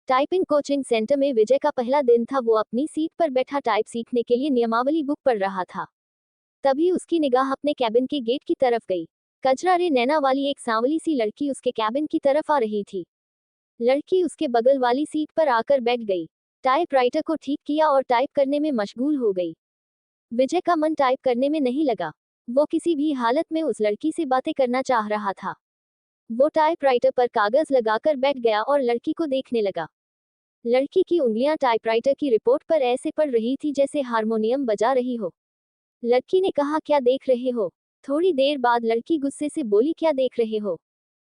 Typing coaching centre में विजय का पहला दिन था। वो अपनी सीट पर बैठा टाइप सीखने के लिए नियमावली बुक पढ़ रहा था। तभी उसकी निगाह अपने कैबिन के गेट की तरफ गई। कजरारे नैना वाली एक सांवली सी लड़की उसके कैबिन की तरफ आ रही थी। लड़की उसके बगल वाली सीट पर आकर बैठ गई, टाइपराइटर को ठीक किया और टाइप करने में मशगूल हो गई। विजय का मन टाइप करने में नहीं लगा। वो किसी भी हालत में उस लड़की से बातें करना चाह रहा था। वो टाइपराइटर पर कागज लगाकर बैठ गया और लड़की को देखने लगा। लड़की की उंगलियां टाइपराइटर की रिपोर्ट पर ऐसे पड़ रही थी जैसे हारमोनियम बजा रही हो। लड़की ने कहा, क्या देख रहे हो? थोड़ी देर बाद लड़की गुस्से से बोली, क्या देख रहे हो?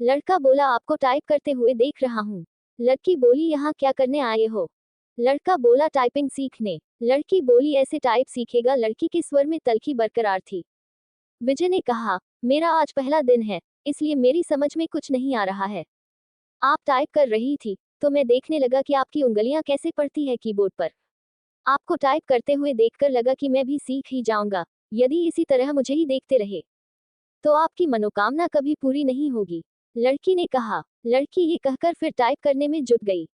लड़का बोला, आपको टाइप करते हुए देख रहा हूँ। लड़की बोली, यहाँ क्या करने आए हो? लड़का बोला, टाइपिंग सीखने। लड़की बोली, ऐसे टाइप सीखेगा? लड़की के स्वर में तल्खी बरकरार थी। विजय ने कहा, मेरा आज पहला दिन है, इसलिए मेरी समझ में कुछ नहीं आ रहा है। आप टाइप कर रही थी तो मैं देखने लगा कि आपकी उंगलियां कैसे पड़ती है कीबोर्ड पर। आपको टाइप करते हुए देखकर लगा कि मैं भी सीख ही जाऊंगा। यदि इसी तरह मुझे ही देखते रहे तो आपकी मनोकामना कभी पूरी नहीं होगी, लड़की ने कहा। लड़की ये कहकर फिर टाइप करने में जुट गई।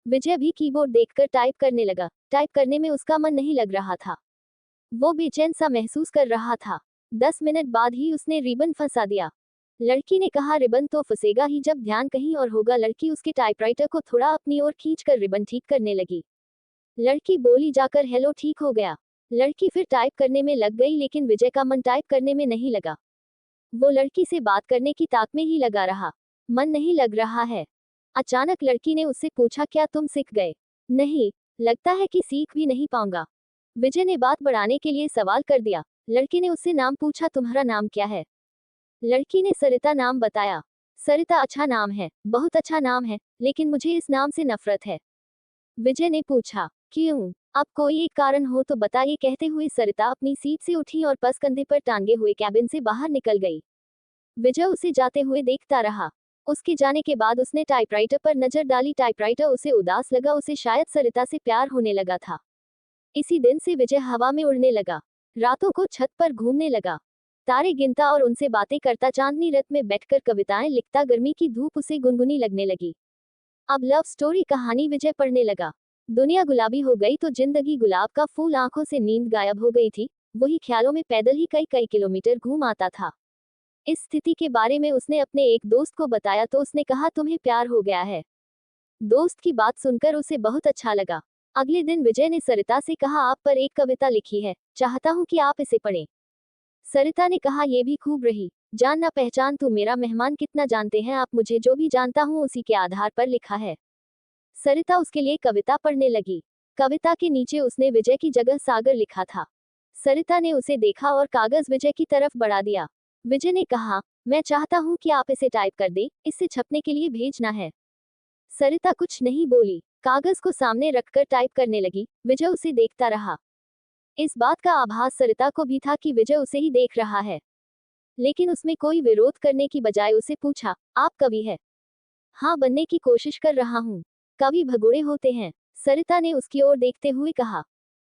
विजय भी कीबोर्ड देखकर टाइप करने लगा। टाइप करने में उसका मन नहीं लग रहा था। वो बेचैन सा महसूस कर रहा था। 10 मिनट बाद ही उसने रिबन फंसा दिया। लड़की ने कहा, रिबन तो फंसेगा ही जब ध्यान कहीं और होगा। लड़की उसके टाइपराइटर को थोड़ा अपनी ओर खींचकर रिबन ठीक करने लगी। लड़की बोली, जाकर हेलो, ठीक हो गया। लड़की फिर टाइप करने में लग गई, लेकिन विजय का मन टाइप करने में नहीं लगा। वो लड़की से बात करने की ताक में ही लगा रहा। मन नहीं लग रहा है। अचानक लड़की ने उससे पूछा, क्या तुम सीख गए? नहीं, लगता है कि सीख भी नहीं पाऊंगा। विजय ने बात बढ़ाने के लिए सवाल कर दिया। लड़की ने उससे नाम पूछा, तुम्हारा नाम क्या है? लड़की ने सरिता नाम बताया। सरिता अच्छा नाम है, बहुत अच्छा नाम है, लेकिन मुझे इस नाम से नफरत है। विजय ने पूछा, क्यों? अब कोई एक कारण हो तो बताइए। कहते हुए सरिता अपनी सीट से उठी और पस कंधे पर टांगे हुए कैबिन से बाहर निकल गई। विजय उसे जाते हुए देखता रहा। उसके जाने के बाद उसने टाइपराइटर पर नजर डाली। टाइपराइटर उसे उदास लगा। उसे शायद सरिता से प्यार होने लगा था। इसी दिन से विजय हवा में उड़ने लगा, रातों को छत पर घूमने लगा, तारे गिनता और उनसे बातें करता, चांदनी रात में बैठकर कविताएं लिखता। गर्मी की धूप उसे गुनगुनी लगने लगी। अब लव स्टोरी कहानी विजय पढ़ने लगा। दुनिया गुलाबी हो गई तो जिंदगी गुलाब का फूल। आंखों से नींद गायब हो गई थी। वही ख्यालों में पैदल ही कई कई किलोमीटर घूम आता था। इस स्थिति के बारे में उसने अपने एक दोस्त को बताया तो उसने कहा, तुम्हें प्यार हो गया है। दोस्त की बात सुनकर उसे बहुत अच्छा लगा। अगले दिन विजय ने सरिता से कहा, आप पर एक कविता लिखी है, चाहता हूं कि आप इसे पढ़ें। सरिता ने कहा, यह भी खूब रही। जान ना पहचान, तू मेरा मेहमान। कितना जानते हैं आप मुझे? जो भी जानता हूं उसी के आधार पर लिखा है। सरिता उसके लिए कविता पढ़ने लगी। कविता के नीचे उसने विजय की जगह सागर लिखा था। सरिता ने उसे देखा और कागज विजय की तरफ बढ़ा दिया। विजय ने कहा, मैं चाहता हूं कि आप इसे टाइप कर दें, इसे छपने के लिए भेजना है। सरिता कुछ नहीं बोली, कागज को सामने रखकर टाइप करने लगी। विजय उसे देखता रहा। इस बात का आभास सरिता को भी था कि विजय उसे ही देख रहा है, लेकिन उसमें कोई विरोध करने की बजाय उसे पूछा, आप कवि है? हाँ, बनने की कोशिश कर रहा हूँ। कवि भगोड़े होते हैं, सरिता ने उसकी ओर देखते हुए कहा।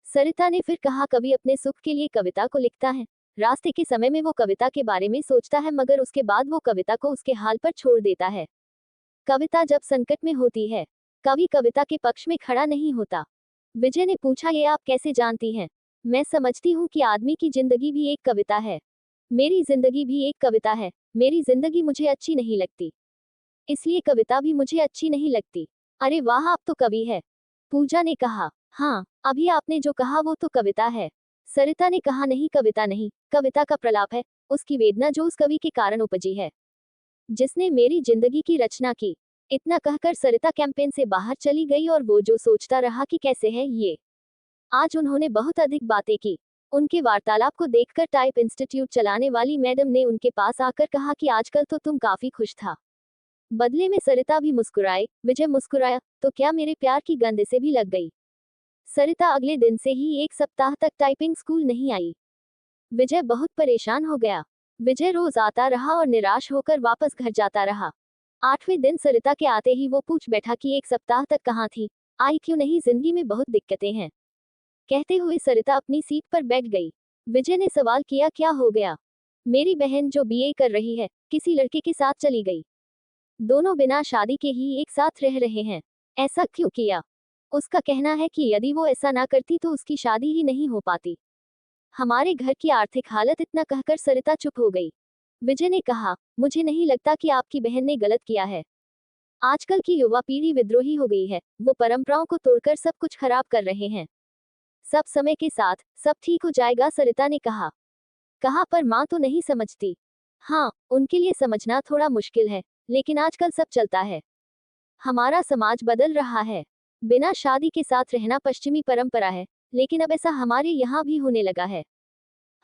सरिता ने फिर कहा, कवि अपने सुख के लिए कविता को लिखता है। रास्ते के समय में वो कविता के बारे में सोचता है, मगर उसके बाद वो कविता को उसके हाल पर छोड़ देता है। कविता जब संकट में होती है, कवि कविता के पक्ष में खड़ा नहीं होता। विजय ने पूछा, ये आप कैसे जानती हैं? मैं समझती हूँ कि आदमी की जिंदगी भी एक कविता है। मेरी जिंदगी भी एक कविता है। मेरी जिंदगी मुझे अच्छी नहीं लगती, इसलिए कविता भी मुझे अच्छी नहीं लगती। अरे वाह, आप तो कवि है, पूजा ने कहा। हाँ, अभी आपने जो कहा वो तो कविता है। सरिता ने कहा, नहीं, कविता नहीं, कविता का प्रलाप है, उसकी वेदना जो उस कवि के कारण उपजी है, जिसने मेरी जिंदगी की रचना की। इतना कहकर सरिता कैंपेन से बाहर चली गई और वो जो सोचता रहा कि कैसे है ये। आज उन्होंने बहुत अधिक बातें की। उनके वार्तालाप को देखकर टाइप इंस्टीट्यूट चलाने वाली मैडम ने उनके पास आकर कहा कि आजकल तो तुम काफी खुश था। बदले में सरिता भी मुस्कुराए। विजय मुस्कुराया, तो क्या मेरे प्यार की गंध से भी लग गई? सरिता अगले दिन से ही 1 सप्ताह तक टाइपिंग स्कूल नहीं आई। विजय बहुत परेशान हो गया। विजय रोज आता रहा और निराश होकर वापस घर जाता रहा। 8वें दिन सरिता के आते ही वो पूछ बैठा कि 1 सप्ताह तक कहाँ थी, आई क्यों नहीं? जिंदगी में बहुत दिक्कतें हैं। कहते हुए सरिता अपनी सीट पर बैठ गई। विजय ने सवाल किया, क्या हो गया? मेरी बहन जो बीए कर रही है, किसी लड़के के साथ चली गई। दोनों बिना शादी के ही एक साथ रह रहे हैं। ऐसा क्यों किया? उसका कहना है कि यदि वो ऐसा ना करती तो उसकी शादी ही नहीं हो पाती। हमारे घर की आर्थिक हालत, इतना कहकर सरिता चुप हो गई। विजय ने कहा, मुझे नहीं लगता कि आपकी बहन ने गलत किया है। आजकल की युवा पीढ़ी विद्रोही हो गई है, वो परंपराओं को तोड़कर सब कुछ खराब कर रहे हैं। सब समय के साथ सब ठीक हो जाएगा, सरिता ने कहा। पर माँ तो नहीं समझती। हाँ, उनके लिए समझना थोड़ा मुश्किल है, लेकिन आजकल सब चलता है। हमारा समाज बदल रहा है। बिना शादी के साथ रहना पश्चिमी परंपरा है, लेकिन अब ऐसा हमारे यहाँ भी होने लगा है।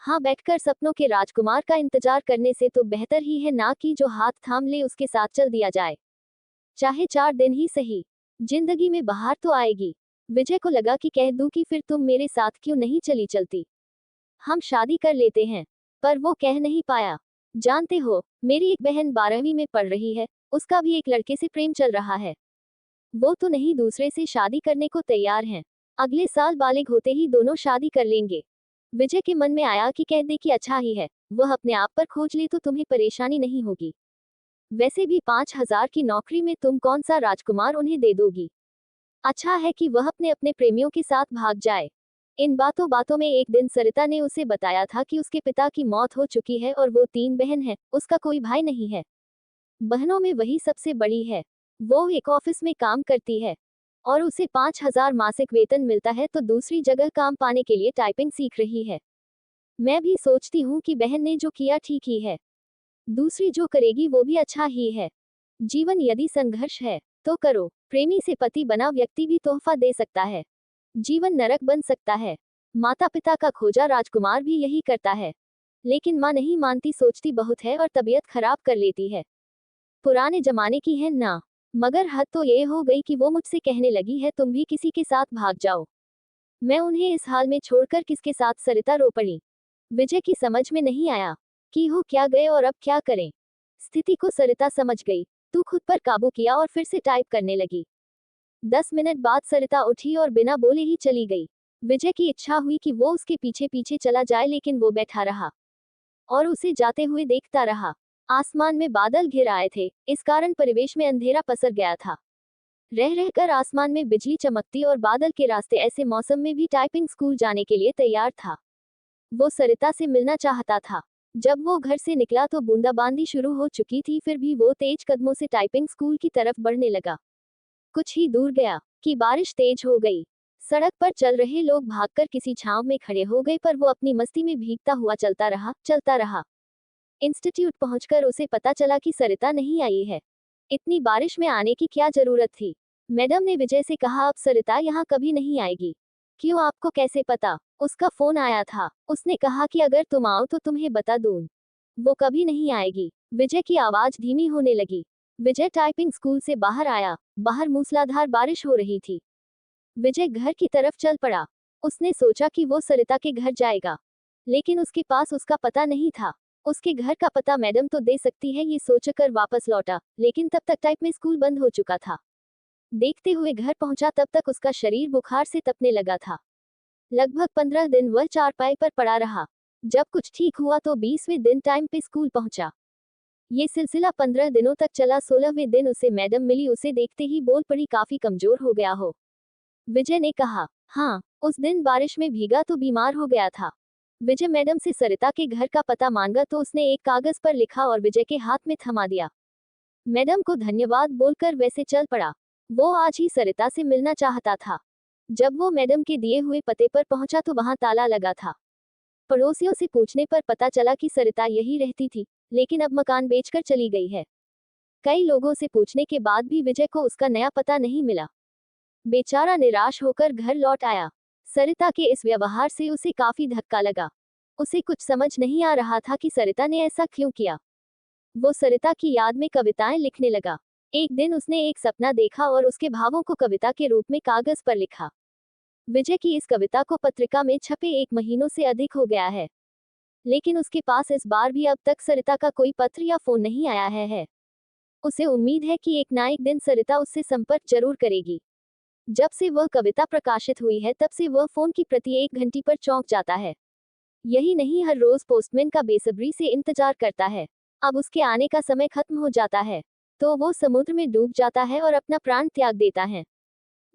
हाँ, बैठकर सपनों के राजकुमार का इंतजार करने से तो बेहतर ही है ना कि जो हाथ थाम ले उसके साथ चल दिया जाए, चाहे 4 दिन ही सही। जिंदगी में बाहर तो आएगी। विजय को लगा कि कह दूं कि फिर तुम मेरे साथ क्यों नहीं चलती, हम शादी कर लेते हैं। पर वो कह नहीं पाया। जानते हो, मेरी एक बहन 12वीं में पढ़ रही है, उसका भी एक लड़के से प्रेम चल रहा है। वो तो नहीं दूसरे से शादी करने को तैयार हैं। अगले साल बालिग होते ही दोनों शादी कर लेंगे। विजय के मन में आया कि कह दे कि अच्छा ही है, वह अपने आप पर खोज ले तो तुम्हें परेशानी नहीं होगी। वैसे भी 5,000 की नौकरी में तुम कौन सा राजकुमार उन्हें दे दोगी। अच्छा है कि वह अपने अपने प्रेमियों के साथ भाग जाए। इन बातों बातों में एक दिन सरिता ने उसे बताया था कि उसके पिता की मौत हो चुकी है और वो 3 बहन है, उसका कोई भाई नहीं है। बहनों में वही सबसे बड़ी है। वो एक ऑफिस में काम करती है और उसे 5,000 मासिक वेतन मिलता है, तो दूसरी जगह काम पाने के लिए टाइपिंग सीख रही है। मैं भी सोचती हूँ कि बहन ने जो किया ठीक ही है। दूसरी जो करेगी वो भी अच्छा ही है। जीवन यदि संघर्ष है तो करो। प्रेमी से पति बना व्यक्ति भी तोहफा दे सकता है। जीवन नरक बन सकता है। माता पिता का खोजा राजकुमार भी यही करता है, लेकिन माँ नहीं मानती, सोचती बहुत है और तबीयत खराब कर लेती है। पुराने जमाने की है ना। मगर हद तो ये हो गई कि वो मुझसे कहने लगी है तुम भी किसी के साथ भाग जाओ। मैं उन्हें इस हाल में छोड़कर किसके साथ, सरिता रो पड़ी। विजय की समझ में नहीं आया कि हो क्या गए और अब क्या करें। स्थिति को सरिता समझ गई। तू खुद पर काबू किया और फिर से टाइप करने लगी। 10 मिनट बाद सरिता उठी और बिना बोले ही चली गई। विजय की इच्छा हुई कि वो उसके पीछे पीछे चला जाए, लेकिन वो बैठा रहा और उसे जाते हुए देखता रहा। आसमान में बादल घिर आए थे, इस कारण परिवेश में अंधेरा पसर गया था। रह रहकर आसमान में बिजली चमकती और बादल के रास्ते ऐसे मौसम में भी टाइपिंग स्कूल जाने के लिए तैयार था। वो सरिता से मिलना चाहता था। जब वो घर से निकला तो बूंदाबांदी शुरू हो चुकी थी, फिर भी वो तेज कदमों से टाइपिंग स्कूल की तरफ बढ़ने लगा। कुछ ही दूर गया कि बारिश तेज हो गई। सड़क पर चल रहे लोग भागकर किसी छांव में खड़े हो गए, पर वो अपनी मस्ती में भीगता हुआ चलता रहा। इंस्टीट्यूट पहुंचकर उसे पता चला कि सरिता नहीं आई है। इतनी बारिश में आने की क्या जरूरत थी। मैडम ने विजय से कहा, अब सरिता यहाँ कभी नहीं आएगी। क्यों, आपको कैसे पता? उसका फोन आया था, उसने कहा कि अगर तुम आओ तो तुम्हें बता दूं। वो कभी नहीं आएगी। विजय की आवाज धीमी होने लगी। विजय टाइपिंग स्कूल से बाहर आया। बाहर मूसलाधार बारिश हो रही थी। विजय घर की तरफ चल पड़ा। उसने सोचा कि वो सरिता के घर जाएगा, लेकिन उसके पास उसका पता नहीं था। उसके घर का पता मैडम तो दे सकती है, ये सोचकर वापस लौटा, लेकिन तब तक टाइप में स्कूल बंद हो चुका था। देखते हुए घर पहुंचा, तब तक उसका शरीर बुखार से तपने लगा था। लगभग 15 दिन वह चारपाई पर पड़ा रहा। जब कुछ ठीक हुआ तो 20वें दिन टाइम पे स्कूल पहुंचा। ये सिलसिला 15 दिनों तक चला। 16वें दिन उसे मैडम मिली। उसे देखते ही बोल पड़ी, काफी कमजोर हो गया हो। विजय ने कहा, हाँ, उस दिन बारिश में भीगा तो बीमार हो गया था। विजय मैडम से सरिता के घर का पता मांगा तो उसने एक कागज पर लिखा और विजय के हाथ में थमा दिया। मैडम को धन्यवाद बोलकर वैसे चल पड़ा। वो आज ही सरिता से मिलना चाहता था। जब वो मैडम के दिए हुए पते पर पहुंचा तो वहां ताला लगा था। पड़ोसियों से पूछने पर पता चला कि सरिता यही रहती थी, लेकिन अब मकान बेचकर चली गई है। कई लोगों से पूछने के बाद भी विजय को उसका नया पता नहीं मिला। बेचारा निराश होकर घर लौट आया। सरिता के इस व्यवहार से उसे काफी धक्का लगा। उसे कुछ समझ नहीं आ रहा था कि सरिता ने ऐसा क्यों किया। वो सरिता की याद में कविताएं लिखने लगा। एक दिन उसने एक सपना देखा और उसके भावों को कविता के रूप में कागज पर लिखा। विजय की इस कविता को पत्रिका में छपे 1 महीनों से अधिक हो गया है, लेकिन उसके पास इस बार भी अब तक सरिता का कोई पत्र या फोन नहीं आया है। उसे उम्मीद है कि एक ना एक दिन सरिता उससे संपर्क जरूर करेगी। जब से वह कविता प्रकाशित हुई है तब से वह फोन की प्रति 1 घंटी पर चौंक जाता है। यही नहीं, हर रोज पोस्टमैन का बेसब्री से इंतजार करता है। अब उसके आने का समय खत्म हो जाता है तो वो समुद्र में डूब जाता है और अपना प्राण त्याग देता है।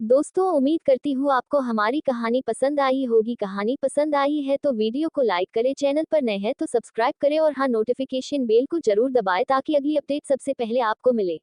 दोस्तों, उम्मीद करती हूँ आपको हमारी कहानी पसंद आई होगी। कहानी पसंद आई है तो वीडियो को लाइक करें, चैनल पर नए हैं तो सब्सक्राइब करें और हाँ, नोटिफिकेशन बेल को जरूर दबाएं ताकि अगली अपडेट सबसे पहले आपको मिले।